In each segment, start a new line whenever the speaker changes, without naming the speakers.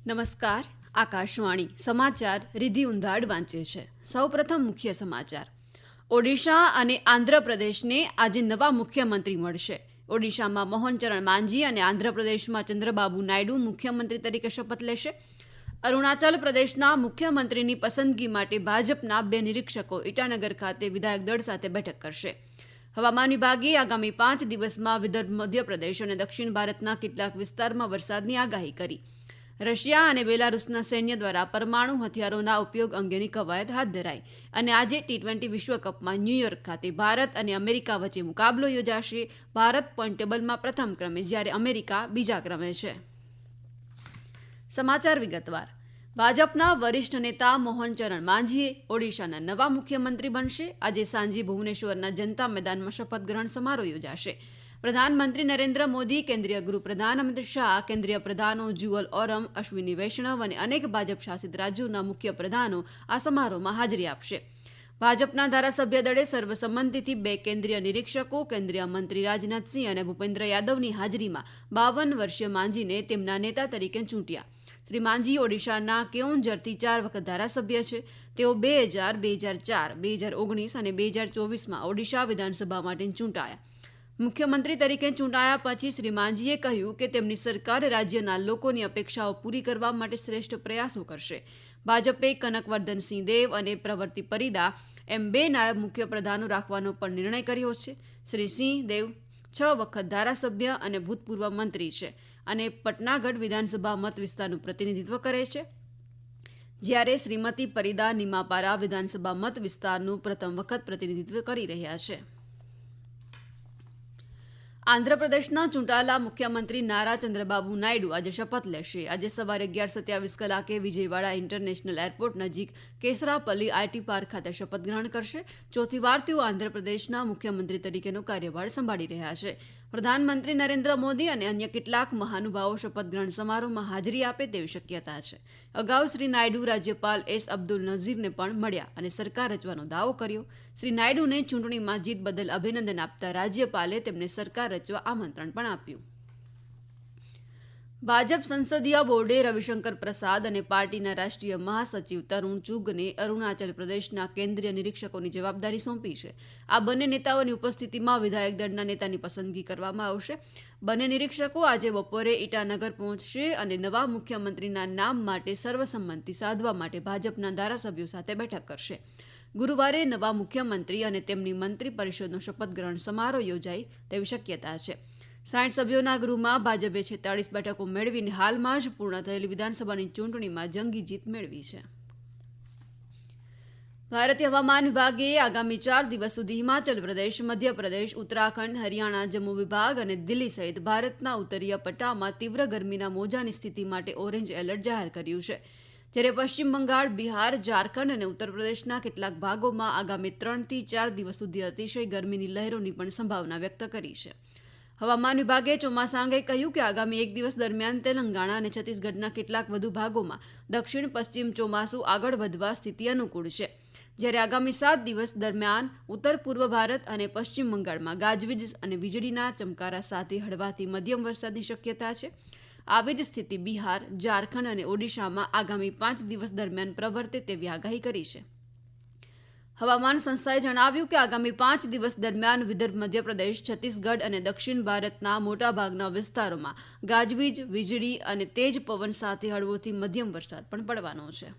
નમસ્કાર. આકાશવાણી સમાચાર રિધિ ઉંધાડ વાંચે છે. સૌપ્રથમ મુખ્ય સમાચાર. ઓડિશા અને આંધ્રપ્રદેશને આજે નવા મુખ્યમંત્રી મળશે. ઓડિશામાં મોહનચરણ માંઝી અને આંધ્રપ્રદેશમાં ચંદ્રબાબુ નાયડુ મુખ્યમંત્રી તરીકે શપથ લેશે. અરુણાચલ પ્રદેશના મુખ્યમંત્રીની પસંદગી માટે ભાજપના 2 નિરીક્ષકો ઇટાનગર ખાતે વિધાયક દળ સાથે બેઠક કરશે. હવામાન વિભાગે આગામી 5 દિવસમાં વિદર્ભ, મધ્યપ્રદેશ અને દક્ષિણ ભારતના કેટલાક વિસ્તારમાં વરસાદની આગાહી કરી. રશિયા અને બેલારુસના સૈન્ય દ્વારા પરમાણુ હથિયારોના ઉપયોગ અંગેની કવાયત હાથ ધરાઈ અને આજે T20 વિશ્વકપમાં ન્યૂયોર્ક ખાતે ભારત અને અમેરિકા વચ્ચે મુકાબલો યોજાશે. ભારત પોઈન્ટ ટેબલમાં પ્રથમ ક્રમે જ્યારે અમેરિકા બીજા ક્રમે છે. સમાચાર વિગતવાર. ભાજપના વરિષ્ઠ નેતા મોહનચરણ માંઝીએ ઓડિશાના નવા મુખ્યમંત્રી બનશે. આજે સાંજે ભુવનેશ્વરના જનતા મેદાનમાં શપથ ગ્રહણ સમારોહ યોજાશે. પ્રધાનમંત્રી નરેન્દ્ર મોદી, કેન્દ્રીય ગૃહપ્રધાન અમિત શાહ, કેન્દ્રીય પ્રધાનો જુઅલ ઓરમ, અશ્વિની વૈષ્ણવ અને અનેક ભાજપ શાસિત રાજ્યોના મુખ્ય પ્રધાનો આ સમારોહમાં હાજરી આપશે. ભાજપના ધારાસભ્ય દળે સર્વસંમતિથી 2 કેન્દ્રીય નિરીક્ષકો, કેન્દ્રીય મંત્રી રાજનાથસિંહ અને ભૂપેન્દ્ર યાદવની હાજરીમાં 52 વર્ષીય માંઝીને તેમના નેતા તરીકે ચૂંટ્યા. શ્રી માંઝી ઓડિશાના કેઓન્ઝરથી 4 વખત ધારાસભ્ય છે. તેઓ 2000, 2004, 2019 અને 2024માં ઓડિશા વિધાનસભા માટે ચૂંટાયા. મુખ્યમંત્રી તરીકે ચૂંટાયા પછી શ્રી માંઝીએ કહ્યું કે તેમની સરકાર રાજ્યના લોકોની અપેક્ષાઓ પૂરી કરવા માટે શ્રેષ્ઠ પ્રયાસો કરશે. ભાજપે કનકવર્ધનસિંહ દેવ અને પ્રવૃત્તિ પરિદા એમ 2 નાયબ મુખ્યપ્રધાનો રાખવાનો પણ નિર્ણય કર્યો છે. શ્રી સિંહ દેવ 6 વખત ધારાસભ્ય અને ભૂતપૂર્વ મંત્રી છે અને પટનાગઢ વિધાનસભા મત વિસ્તારનું પ્રતિનિધિત્વ કરે છે, જ્યારે શ્રીમતી પરિદા નિમાપારા વિધાનસભા મત વિસ્તારનું પ્રથમ વખત પ્રતિનિધિત્વ કરી રહ્યા છે. આંધ્રપ્રદેશના ચૂંટાયેલા મુખ્યમંત્રી નારા ચંદ્રબાબુ નાયડુ આજે શપથ લેશે. આજે સવારે 11:27 કલાકે વિજયવાડા ઇન્ટરનેશનલ એરપોર્ટ નજીક કેસરાપલ્લી આઈટી પાર્ક ખાતે શપથ ગ્રહણ કરશે. ચોથી વાર તેઓ આંધ્રપ્રદેશના મુખ્યમંત્રી તરીકેનો કાર્યભાર સંભાળી રહ્યા છે. પ્રધાનમંત્રી નરેન્દ્ર મોદી અને અન્ય કેટલાક મહાનુભાવો શપથ ગ્રહણ સમારોહમાં હાજરી આપે તેવી શક્યતા છે. અગાઉ શ્રી નાયડુ રાજ્યપાલ એસ અબ્દુલ નઝીરને પણ મળ્યા અને સરકાર રચવાનો દાવો કર્યો. શ્રી નાયડુને ચૂંટણીમાં જીત બદલ અભિનંદન આપતા રાજ્યપાલે તેમને સરકાર રચવા આમંત્રણ પણ આપ્યું. ભાજપ સંસદીય બોર્ડે રવિશંકર પ્રસાદ અને પાર્ટીના રાષ્ટ્રીય મહાસચિવ તરુણ ચુગને અરુણાચલ પ્રદેશના કેન્દ્રીય નિરીક્ષકોની જવાબદારી સોંપી છે. આ બંને નેતાઓની ઉપસ્થિતિમાં વિધાયક દળના નેતાની પસંદગી કરવામાં આવશે. બંને નિરીક્ષકો આજે બપોરે ઇટાનગર પહોંચશે અને નવા મુખ્યમંત્રીના નામ માટે સર્વસંમતિ સાધવા માટે ભાજપના ધારાસભ્યો સાથે બેઠક કરશે. ગુરુવારે નવા મુખ્યમંત્રી અને તેમની મંત્રી પરિષદનો શપથ ગ્રહણ સમારોહ યોજાય તેવી શક્યતા છે. 60 સભ્યોના ગૃહમાં ભાજપે 46 બેઠકો મેળવીને હાલમાં જ પૂર્ણ થયેલી વિધાનસભાની ચૂંટણીમાં જંગી જીત મેળવી છે. ભારતીય હવામાન વિભાગે આગામી 4 દિવસ સુધી હિમાચલ પ્રદેશ, મધ્યપ્રદેશ, ઉત્તરાખંડ, હરિયાણા, જમ્મુ વિભાગ અને દિલ્હી સહિત ભારતના ઉત્તરીય પટ્ટામાં તીવ્ર ગરમીના મોજાની સ્થિતિ માટે ઓરેન્જ એલર્ટ જાહેર કર્યું છે. જ્યારે પશ્ચિમ બંગાળ, બિહાર, ઝારખંડ અને ઉત્તર પ્રદેશના કેટલાક ભાગોમાં આગામી 3 થી 4 દિવસ સુધી અતિશય ગરમીની લહેરોની પણ સંભાવના વ્યક્ત કરી છે. હવામાન વિભાગે ચોમાસા અંગે કહ્યું કે આગામી 1 દિવસ દરમિયાન તેલંગાણા અને છત્તીસગઢના કેટલાક વધુ ભાગોમાં દક્ષિણ પશ્ચિમ ચોમાસું આગળ વધવા સ્થિતિ અનુકૂળ છે, જ્યારે આગામી 7 દિવસ દરમિયાન ઉત્તર પૂર્વ ભારત અને પશ્ચિમ બંગાળમાં ગાજવીજ અને વીજળીના ચમકારા સાથે હળવાથી મધ્યમ વરસાદની શક્યતા છે. આવી જ સ્થિતિ બિહાર, ઝારખંડ અને ઓડિશામાં આગામી 5 દિવસ દરમિયાન પ્રવર્તે તેવી આગાહી કરી છે. હવામાન સંસ્થાએ જણાવ્યું કે આગામી 5 દિવસ દરમિયાન વિદર્ભ, મધ્યપ્રદેશ, છત્તીસગઢ અને દક્ષિણ ભારતના મોટાભાગના વિસ્તારોમાં ગાજવીજ, વીજળી અને તેજ પવન સાથે હળવોથી મધ્યમ વરસાદ પણ પડવાનો છે.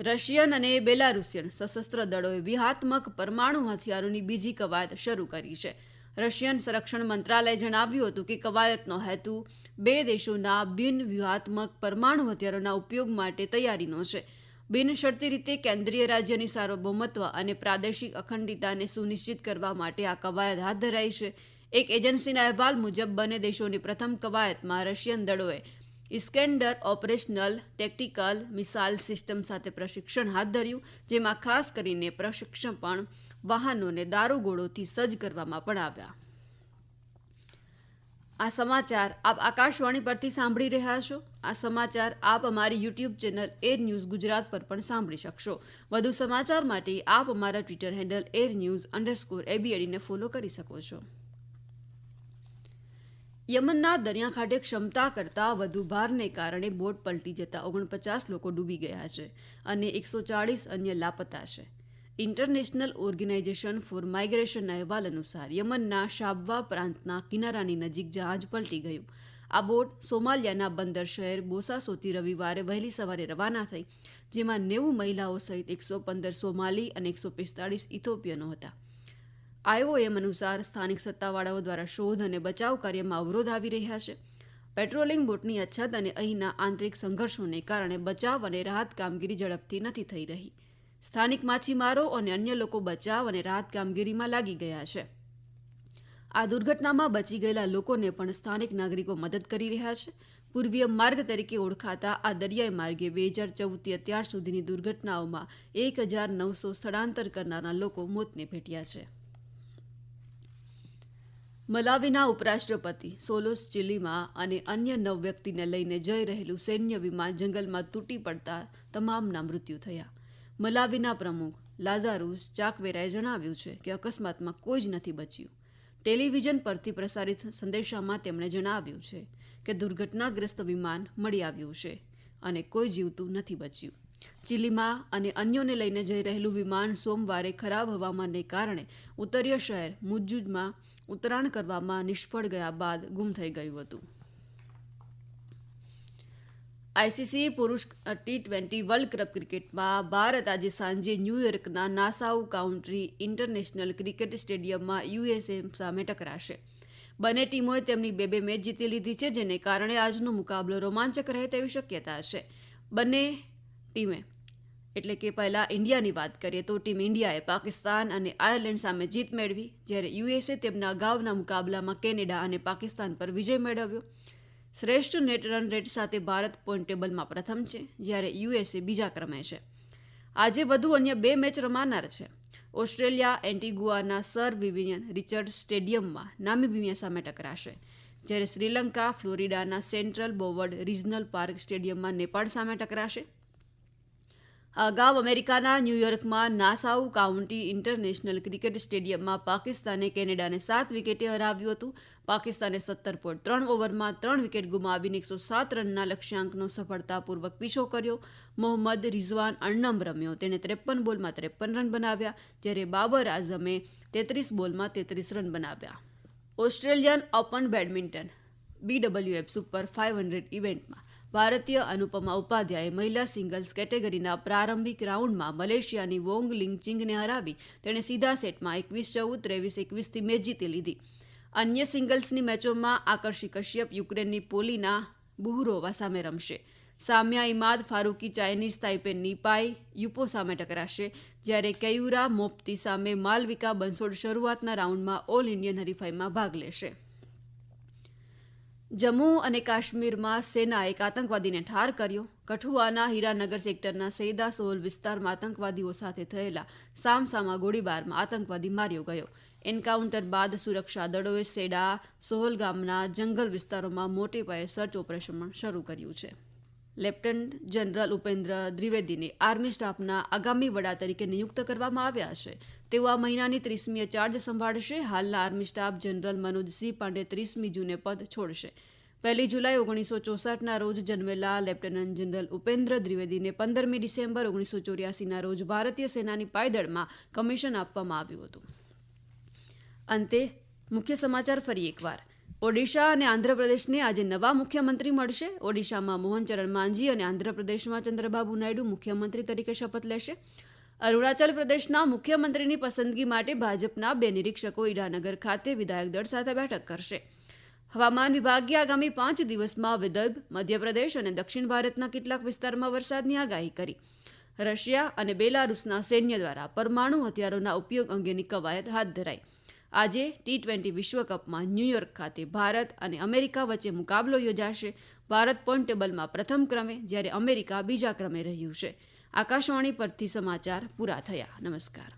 રશિયન અને બેલારુસિયન સશસ્ત્ર દળોએ વ્યૂહાત્મક પરમાણુ હથિયારોની બીજી કવાયત શરૂ કરી છે. રશિયન સંરક્ષણ મંત્રાલયે જણાવ્યું હતું કે કવાયતનો હેતુ 2 દેશોના બિન-વ્યૂહાત્મક પરમાણુ હથિયારોના ઉપયોગ માટે તૈયારીનો છે. બિનશરતી રીતે કેન્દ્રીય રાજ્યની સાર્વભૌમત્વ અને પ્રાદેશિક અખંડિતતાને સુનિશ્ચિત કરવા માટે આ કવાયત હાથ ધરાઈ છે. એક એજન્સીના અહેવાલ મુજબ બંને દેશોની પ્રથમ કવાયતમાં રશિયન દળોએ ઇસ્કેન્ડર ઓપરેશનલ ટેક્ટિકલ મિસાઇલ સિસ્ટમ સાથે પ્રશિક્ષણ હાથ ધર્યું, જેમાં ખાસ કરીને પ્રશિક્ષણ પણ વાહનોને દારૂગોળોથી સજ્જ કરવામાં પણ આવ્યા. આ સમાચાર આપ આકાશવાણી પરથી સાંભળી રહ્યા છો. આ સમાચાર આપ અમારી YouTube channel air news Gujarat પર પણ સાંભળી શકશો. વધુ સમાચાર માટે આપ અમારા ટ્વિટર હેન્ડલ AirNews_ABAD ને ફોલો કરી શકો છો. યમનના દરિયાકાંઠે ક્ષમતા કરતાં વધુ ભારને કારણે બોટ પલટી જતા 49 લોકો ડૂબી ગયા છે અને 140 અન્ય લાપતા છે. ઇન્ટરનેશનલ ઓર્ગેનાઇઝેશન ફોર માઇગ્રેશનના અહેવાલ અનુસાર યમનના શાબવા પ્રાંતના કિનારાની નજીક જહાજ પલટી ગયું. આ બોટ સોમાલિયાના બંદર શહેર બોસાસોથી રવિવારે વહેલી સવારે રવાના થઈ, જેમાં 90 મહિલાઓ સહિત 115 સોમાલી અને 145 ઇથોપિયનો હતા. IOM અનુસાર સ્થાનિક સત્તાવાળાઓ દ્વારા શોધ અને બચાવ કાર્યમાં અવરોધ આવી રહ્યા છે. પેટ્રોલિંગ બોટની અછત અને અહીંના આંતરિક સંઘર્ષોને કારણે બચાવ અને રાહત કામગીરી ઝડપથી નથી થઈ રહી. સ્થાનિક માછીમારો અને અન્ય લોકો બચાવ અને રાહત કામગીરીમાં લાગી ગયા છે. આ દુર્ઘટનામાં બચી ગયેલા લોકોને પણ સ્થાનિક નાગરિકો મદદ કરી રહ્યા છે. પૂર્વીય માર્ગ તરીકે ઓળખાતા આ દરિયાઈ માર્ગે 2014થી અત્યાર સુધીની દુર્ઘટનાઓમાં 1900 સ્થળાંતર કરનારા લોકો મોતને ભેટ્યા છે. મલાવીના ઉપરાષ્ટ્રપતિ સોલોસ ચિલીમાં અને અન્ય 9 વ્યક્તિને લઈને જઈ રહેલું સૈન્ય વિમાન જંગલમાં તૂટી પડતા તમામના મૃત્યુ થયા. મલાવીના પ્રમુખ લાઝારુસ ચાકવેરાએ જણાવ્યું છે કે અકસ્માતમાં કોઈ જ નથી બચ્યું. ટેલિવિઝન પરથી પ્રસારિત સંદેશામાં તેમણે જણાવ્યું છે કે દુર્ઘટનાગ્રસ્ત વિમાન મળી આવ્યું છે અને કોઈ જીવતું નથી બચ્યું. ચિલીમાં અને અન્યોને લઈને જઈ રહેલું વિમાન સોમવારે ખરાબ હવામાનને કારણે ઉત્તરીય શહેર મુજુજમાં ઉતરાણ કરવામાં નિષ્ફળ ગયા બાદ ગુમ થઈ ગયું હતું. ICC પુરુષ T20 વર્લ્ડ કપ ક્રિકેટમાં ભારત આજે સાંજે ન્યૂયોર્કના નાસાઉ કાઉન્ટી ઇન્ટરનેશનલ ક્રિકેટ સ્ટેડિયમમાં USA સામે ટકરાશે. બંને ટીમોએ તેમની 2 મેચ જીતી લીધી છે, જેને કારણે આજનો મુકાબલો રોમાંચક રહે તેવી શક્યતા છે. બંને ટીમે એટલે કે પહેલા ઇન્ડિયાની વાત કરીએ તો ટીમ ઇન્ડિયાએ પાકિસ્તાન અને આયર્લેન્ડ સામે જીત મેળવી, જ્યારે USA તેમના અગાઉના મુકાબલામાં કેનેડા અને પાકિસ્તાન પર વિજય મેળવ્યો. શ્રેષ્ઠ નેટ રન રેટ સાથે ભારત પોઈન્ટ ટેબલમાં પ્રથમ છે, જ્યારે USA બીજા ક્રમે છે. આજે વધુ અન્ય 2 મેચ રમાનાર છે. ઓસ્ટ્રેલિયા એન્ટીગુઆના સર વિવિયન રિચર્ડ સ્ટેડિયમમાં નામીબિયા સામે ટકરાશે, જ્યારે શ્રીલંકા ફ્લોરિડાના સેન્ટ્રલ બોવર્ડ રિજનલ પાર્ક સ્ટેડિયમમાં નેપાળ સામે ટકરાશે. અગાઉ અમેરિકાના ન્યૂયોર્કમાં નાસાઉ કાઉન્ટી ઇન્ટરનેશનલ ક્રિકેટ સ્ટેડિયમમાં પાકિસ્તાને કેનેડાને 7 વિકેટે હરાવ્યું હતું. પાકિસ્તાને 17.3 ઓવરમાં 3 વિકેટ ગુમાવીને 107 રનના લક્ષ્યાંકનો સફળતાપૂર્વક પીછો કર્યો. મોહમ્મદ રિઝવાન અણનમ રમ્યો. તેણે 53 બોલમાં 53 રન બનાવ્યા, જ્યારે બાબર આઝમે 33 બોલમાં 33 રન બનાવ્યા. Australian open badminton BWF super 500 ઇવેન્ટમાં ભારતીય અનુપમા ઉપાધ્યાયે મહિલા સિંગલ્સ કેટેગરીના પ્રારંભિક રાઉન્ડમાં મલેશિયાની વોંગ લિંગચિંગને હરાવી તેણે સીધા સેટમાં 21-14, 23-21થી મેચ જીતી લીધી. અન્ય સિંગલ્સની મેચોમાં આકર્ષી કશ્યપ યુક્રેનની પોલિના બુહરોવા સામે રમશે. સામ્યા ઇમાદ ફારૂકી ચાઇનીઝ તાઇપેનની પાઈ યુપો સામે ટકરાશે, જ્યારે કેયુરા મોપ્તી સામે માલવિકા બંસોડ શરૂઆતના રાઉન્ડમાં ઓલ ઇન્ડિયન હરીફાઈમાં ભાગ લેશે. જમ્મુ અને કાશ્મીરમાં સેનાએ એક આતંકવાદીને ઠાર કર્યો. કઠુઆના હીરાનગર સેક્ટરના સૈદા સોહલ વિસ્તારમાં આતંકવાદીઓ સાથે થયેલા સામસામા ગોળીબારમાં આતંકવાદી માર્યો ગયો. એન્કાઉન્ટર બાદ સુરક્ષા દળોએ સેડા સોહલ ગામના જંગલ વિસ્તારોમાં મોટે પાયે સર્ચ ઓપરેશન શરૂ કર્યું છે. લેફ્ટનન્ટ જનરલ ઉપેન્દ્ર દ્વિવેદીને આર્મી સ્ટાફના આગામી વડા તરીકે નિયુક્ત કરવામાં આવ્યા છે. તેઓ આ મહિનાની 30મીએ ચાર્જ સંભાળશે. હાલના army staff general Manojsinh Pande 30મી જૂને પદ છોડશે. 1 જુલાઈ 1964ના રોજ જન્મેલા લેફ્ટનન્ટ જનરલ ઉપેન્દ્ર દ્વિવેદીને 15મી ડિસેમ્બર 1984ના રોજ ભારતીય સેનાની પાયદળમાં કમિશન આપવામાં આવ્યું હતું. અંતે મુખ્ય સમાચાર ફરી એકવાર. ઓડિશા અને આંધ્રપ્રદેશને આજે નવા મુખ્યમંત્રી મળશે. ઓડિશામાં મોહનચરણ માંઝી અને આંધ્રપ્રદેશમાં ચંદ્રબાબુ નાયડુ મુખ્યમંત્રી તરીકે શપથ લેશે. અરુણાચલ પ્રદેશના મુખ્યમંત્રીની પસંદગી માટે ભાજપના 2 નિરીક્ષકો ઈટાનગર ખાતે વિધાયક દળ સાથે બેઠક કરશે. હવામાન વિભાગે આગામી 5 દિવસમાં વિદર્ભ, મધ્યપ્રદેશ અને દક્ષિણ ભારતના કેટલાક વિસ્તારમાં વરસાદની આગાહી કરી. રશિયા અને બેલારુસના સૈન્ય દ્વારા પરમાણુ હથિયારોના ઉપયોગ અંગેની કવાયત હાથ ધરાઈ. આજે T20 વિશ્વકપમાં ન્યૂયોર્ક ખાતે ભારત અને અમેરિકા વચ્ચે મુકાબલો યોજાશે. ભારત પોઈન્ટ ટેબલમાં પ્રથમ ક્રમે, જ્યારે અમેરિકા બીજા ક્રમે રહ્યું છે. આકાશવાણી પરથી સમાચાર પૂરા થયા. નમસ્કાર.